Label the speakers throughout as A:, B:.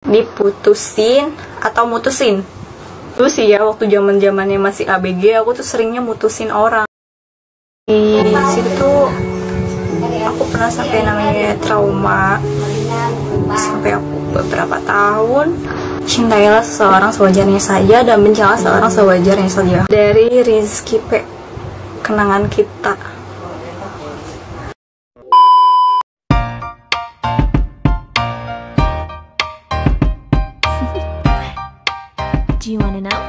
A: Diputusin atau mutusin? Dulu sih ya, waktu zaman-zamannya masih ABG, aku tuh seringnya mutusin orang. Di situ tuh aku pernah sampai namanya trauma, sampai aku beberapa tahun. Cintailah seseorang sewajarnya saja dan bencilah seseorang sewajarnya saja. Dari Rizky P. Kenangan kita.
B: Do you wanna know?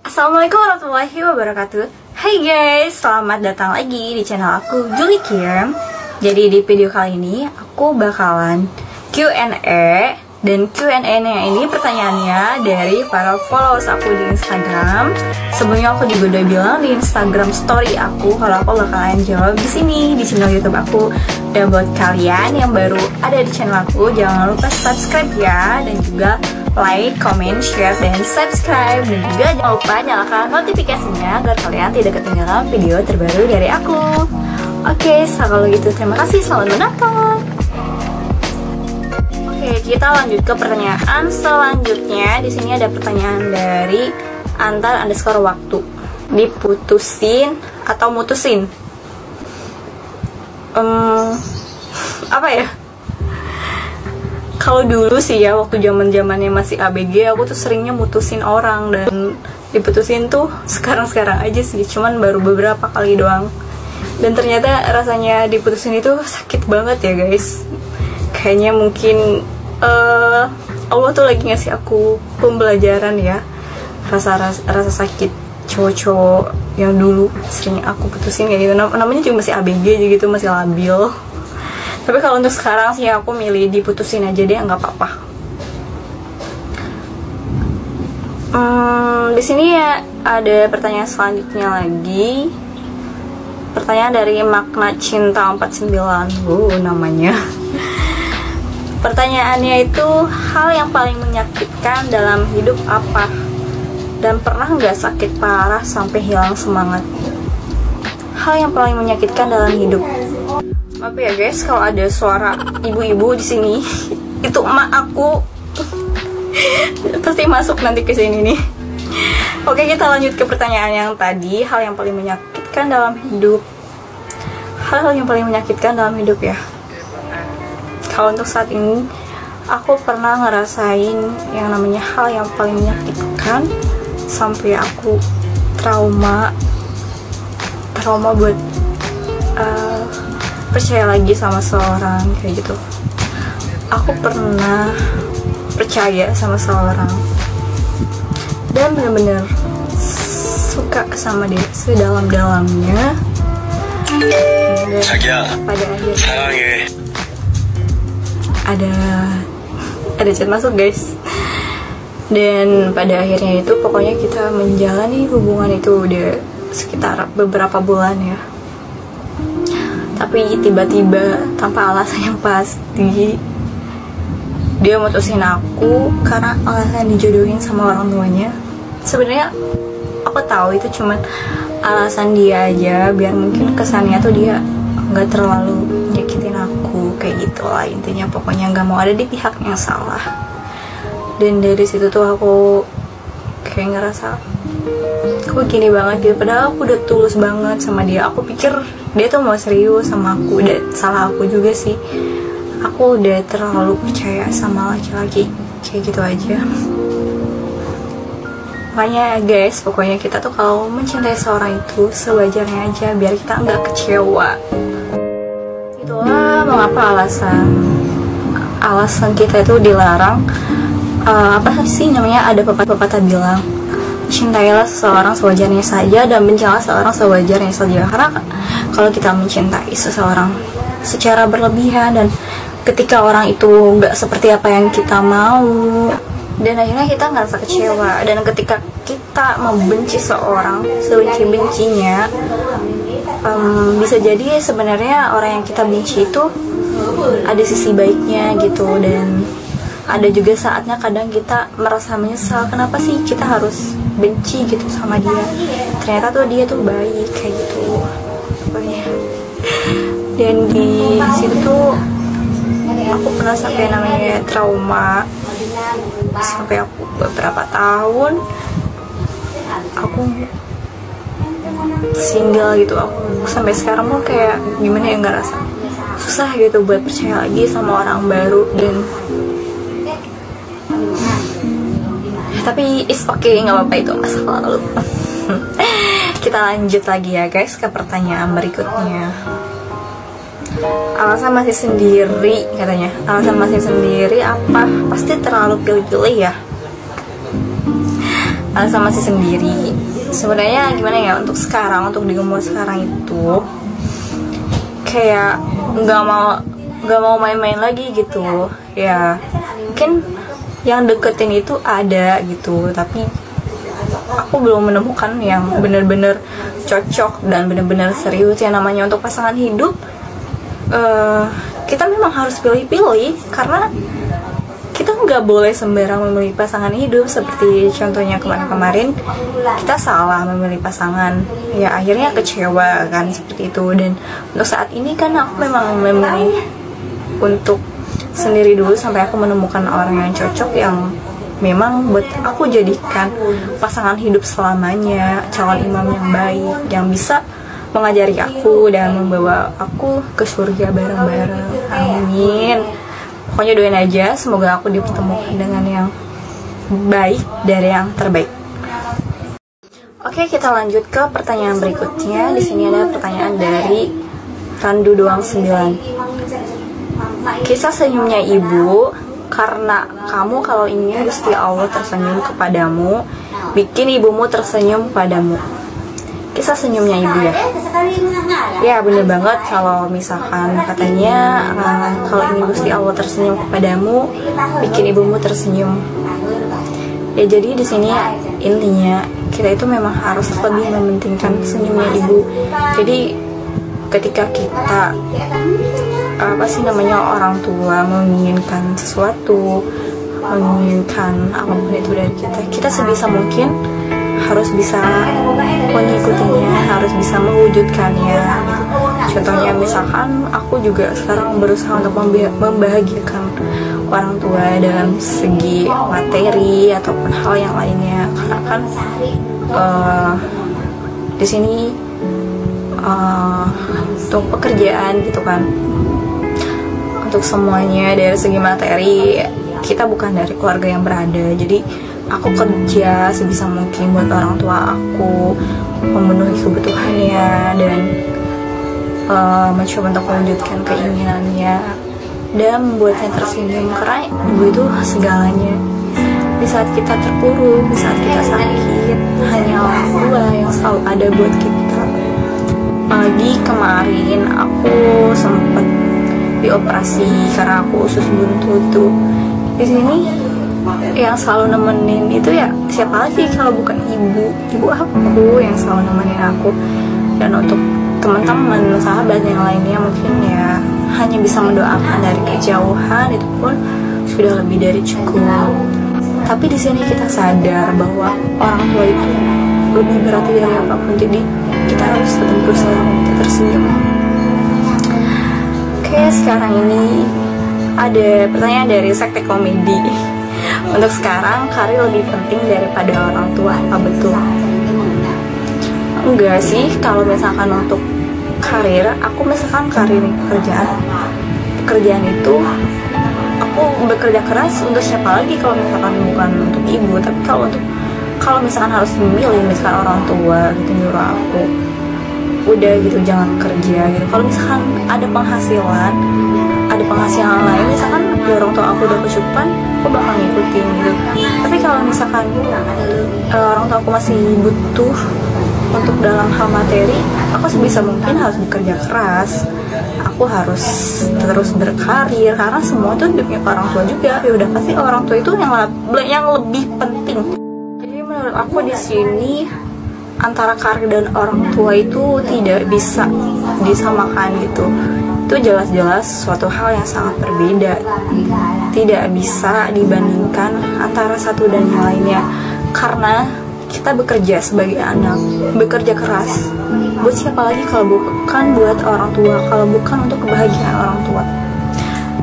A: Assalamualaikum warahmatullahi wabarakatuh. Hai guys, selamat datang lagi di channel aku, Julie Kim. Jadi di video kali ini aku bakalan Q&A. Dan Q&A-nya ini pertanyaannya dari para followers aku di Instagram. Sebelumnya aku juga udah bilang di Instagram story aku kalau aku bakalan jawab di sini di channel YouTube aku. Dan buat kalian yang baru ada di channel aku, jangan lupa subscribe ya, dan juga like, comment, share, dan subscribe. Dan juga jangan lupa nyalakan notifikasinya agar kalian tidak ketinggalan video terbaru dari aku. Oke, kalau gitu terima kasih, selamat menonton. Oke, kita lanjut ke pertanyaan selanjutnya. Di sini ada pertanyaan dari Antar_waktu. Diputusin atau mutusin? Apa ya? Kalau dulu sih ya, waktu zaman-zamannya masih ABG, aku tuh seringnya mutusin orang. Dan diputusin tuh sekarang-sekarang aja sih, cuman baru beberapa kali doang. Dan ternyata rasanya diputusin itu sakit banget ya guys. Kayaknya mungkin Allah tuh lagi ngasih aku pembelajaran ya, rasa sakit cowok-cowok yang dulu sering aku putusin kayak gitu. Namanya juga masih ABG aja gitu, masih labil. Tapi kalau untuk sekarang sih aku milih diputusin aja deh, nggak apa-apa. Di sini ya ada pertanyaan selanjutnya lagi. Pertanyaan dari Makna Cinta 49, namanya. Pertanyaannya itu, hal yang paling menyakitkan dalam hidup apa? Dan pernah nggak sakit parah sampai hilang semangat? Hal yang paling menyakitkan dalam hidup. Maaf ya guys kalau ada suara ibu-ibu di sini. Itu emak aku. Pasti masuk nanti ke sini nih. Oke, kita lanjut ke pertanyaan yang tadi. Hal yang paling menyakitkan dalam hidup. Hal yang paling menyakitkan dalam hidup ya. Kalau untuk saat ini, aku pernah ngerasain yang namanya hal yang paling menyakitkan sampai aku trauma buat percaya lagi sama seorang kayak gitu. Aku pernah percaya sama seorang dan bener-bener suka sama dia sedalam-dalamnya. Pada akhirnya ada chat masuk guys. Dan pada akhirnya itu pokoknya kita menjalani hubungan itu udah sekitar beberapa bulan ya. Tapi tiba-tiba tanpa alasan yang pasti dia mutusin aku karena alasan dijodohin sama orang tuanya. Sebenarnya aku tahu itu cuman alasan dia aja, biar mungkin kesannya tuh dia nggak terlalu nyakitin aku kayak gitu lah intinya. Pokoknya nggak mau ada di pihak yang salah. Dan dari situ tuh aku kayak ngerasa kok gini banget gitu, padahal aku udah tulus banget sama dia. Aku pikir dia tuh mau serius sama aku. Udah salah aku juga sih, aku udah terlalu percaya sama laki-laki kayak gitu aja. Makanya guys, pokoknya kita tuh kalau mencintai seorang itu sewajarnya aja, biar kita nggak kecewa. Itulah mengapa alasan kita itu dilarang. Apa sih namanya, ada pepatah bilang, cintailah seseorang sewajarnya saja dan bencilah seseorang sewajarnya saja. Karena kalau kita mencintai seseorang secara berlebihan dan ketika orang itu nggak seperti apa yang kita mau, dan akhirnya kita ngerasa kecewa. Dan ketika kita membenci seorang sebenci-bencinya, bisa jadi sebenarnya orang yang kita benci itu ada sisi baiknya gitu. Dan ada juga saatnya kadang kita merasa menyesal, kenapa sih kita harus benci gitu sama dia, ternyata tuh dia tuh baik kayak gitu. Pokoknya Dan di situ tuh aku pernah sampai namanya trauma, sampai aku beberapa tahun aku single gitu. Aku sampai sekarang pun kayak gimana ya, nggak rasa susah gitu buat percaya lagi sama orang baru. Dan tapi it's okay, nggak apa-apa, itu masa lalu. Kita lanjut lagi ya guys ke pertanyaan berikutnya. Alasan masih sendiri katanya. Alasan masih sendiri apa? Pasti terlalu pilih-pilih ya. Alasan masih sendiri sebenarnya gimana ya, untuk sekarang, untuk di umur sekarang itu kayak nggak mau main-main lagi gitu ya. Mungkin yang deketin itu ada gitu, tapi aku belum menemukan yang bener-bener cocok dan bener-bener serius. Yang namanya untuk pasangan hidup, kita memang harus pilih-pilih, karena kita nggak boleh sembarang memilih pasangan hidup. Seperti contohnya kemarin kita salah memilih pasangan, ya akhirnya kecewa kan, seperti itu. Dan untuk saat ini kan aku memang memilih untuk sendiri dulu sampai aku menemukan orang yang cocok, yang memang buat aku jadikan pasangan hidup selamanya, calon imam yang baik, yang bisa mengajari aku dan membawa aku ke surga bareng-bareng. Amin. Pokoknya doain aja, semoga aku dipertemukan dengan yang baik dari yang terbaik. Oke, kita lanjut ke pertanyaan berikutnya. Di sini ada pertanyaan dari Randu Doang 9. Kisah senyumnya ibu, karena kamu kalau ingin Gusti Allah tersenyum kepadamu, bikin ibumu tersenyum padamu. Kisah senyumnya ibu ya. Ya bener banget, kalau misalkan katanya kalau ingin Gusti Allah tersenyum kepadamu, bikin ibumu tersenyum. Ya jadi di sini intinya kita itu memang harus lebih mementingkan senyumnya ibu. Jadi ketika kita orang tua menginginkan sesuatu, menginginkan apapun itu dari kita sebisa mungkin harus bisa mengikutinya, harus bisa mewujudkannya gitu. Contohnya misalkan aku juga sekarang berusaha untuk membahagiakan orang tua dalam segi materi ataupun hal yang lainnya, karena kan di sini untuk pekerjaan gitu kan, untuk semuanya dari segi materi kita bukan dari keluarga yang berada. Jadi aku kerja sebisa mungkin buat orang tua aku, memenuhi kebutuhannya dan mencoba untuk mewujudkan keinginannya dan membuatnya tersenyum, karena ibu itu segalanya. Di saat kita terpuruk, di saat kita sakit, hanya orang tua yang selalu ada buat kita. Apalagi kemarin aku sempat dioperasi karena aku usus buntu tuh. Di sini yang selalu nemenin itu ya siapa lagi kalau bukan ibu aku yang selalu nemenin aku. Dan untuk teman-teman, sahabat yang lainnya mungkin ya hanya bisa mendoakan dari kejauhan, itu pun sudah lebih dari cukup. Tapi di sini kita sadar bahwa orang tua itu lebih berarti dari apapun, jadi kita harus tetap berusaha untuk tersenyum. Oke, sekarang ini ada pertanyaan dari Sekte Komedi. Untuk sekarang, karir lebih penting daripada orang tua, apa betul? Enggak sih, kalau misalkan untuk karir, aku misalkan karir pekerjaan itu aku bekerja keras untuk siapa lagi kalau misalkan bukan untuk ibu. Tapi kalau misalkan harus memilih, misalkan orang tua gitu nyuruh aku, udah gitu jangan kerja gitu. Kalau misalkan ada penghasilan lain, misalkan ya orang tua aku udah kecukupan, aku bakal ngikutin gitu. Tapi kalau misalkan orang tua aku masih butuh untuk dalam hal materi, aku sebisa mungkin harus bekerja keras. Aku harus terus berkarir, karena semua itu hidupnya orang tua juga. Ya udah pasti orang tua itu yang lebih penting. Jadi menurut aku di sini antara karir dan orang tua itu tidak bisa disamakan gitu. Itu jelas-jelas suatu hal yang sangat berbeda. Tidak bisa dibandingkan antara satu dan yang lainnya, karena kita bekerja sebagai anak, bekerja keras. Buat siapa lagi kalau bukan buat orang tua, kalau bukan untuk kebahagiaan orang tua.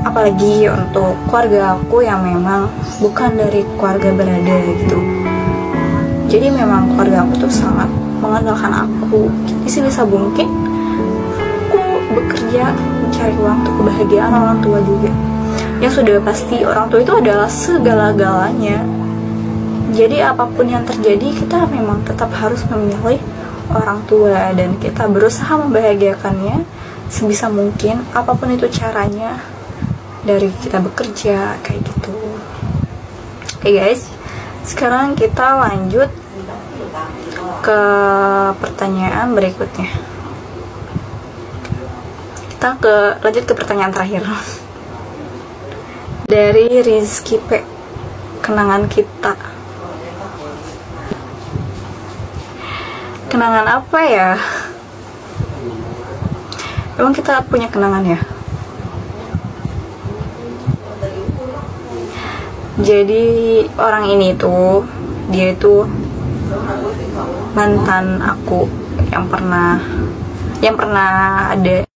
A: Apalagi untuk keluarga aku yang memang bukan dari keluarga berada gitu. Jadi memang keluarga aku tuh sangat mengandalkan aku. Jadi sebisa mungkin aku bekerja mencari uang untuk kebahagiaan orang tua juga. Yang sudah pasti orang tua itu adalah segala-galanya. Jadi apapun yang terjadi, kita memang tetap harus memilih orang tua dan kita berusaha membahagiakannya sebisa mungkin, apapun itu caranya, dari kita bekerja kayak gitu. Oke guys, sekarang kita lanjut ke pertanyaan berikutnya. Kita lanjut ke pertanyaan terakhir dari Rizky P. Kenangan kita. Kenangan apa ya? Emang kita punya kenangan ya? Jadi orang ini tuh, dia itu mantan aku yang pernah ada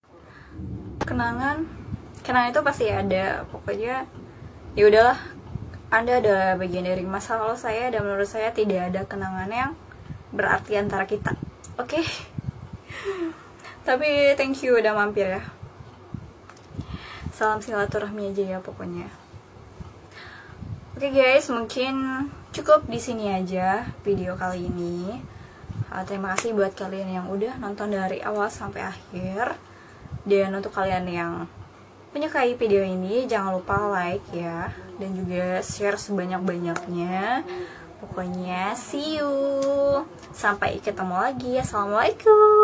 A: kenangan itu pasti ada. Pokoknya ya udahlah, Anda adalah bagian dari masa lalu saya dan menurut saya tidak ada kenangan yang berarti antara kita. Oke. Tapi thank you udah mampir ya. Salam silaturahmi aja ya pokoknya. Oke guys, mungkin cukup di sini aja video kali ini. Terima kasih buat kalian yang udah nonton dari awal sampai akhir. Dan untuk kalian yang menyukai video ini, jangan lupa like ya, dan juga share sebanyak-banyaknya. Pokoknya see you. Sampai ketemu lagi. Assalamualaikum.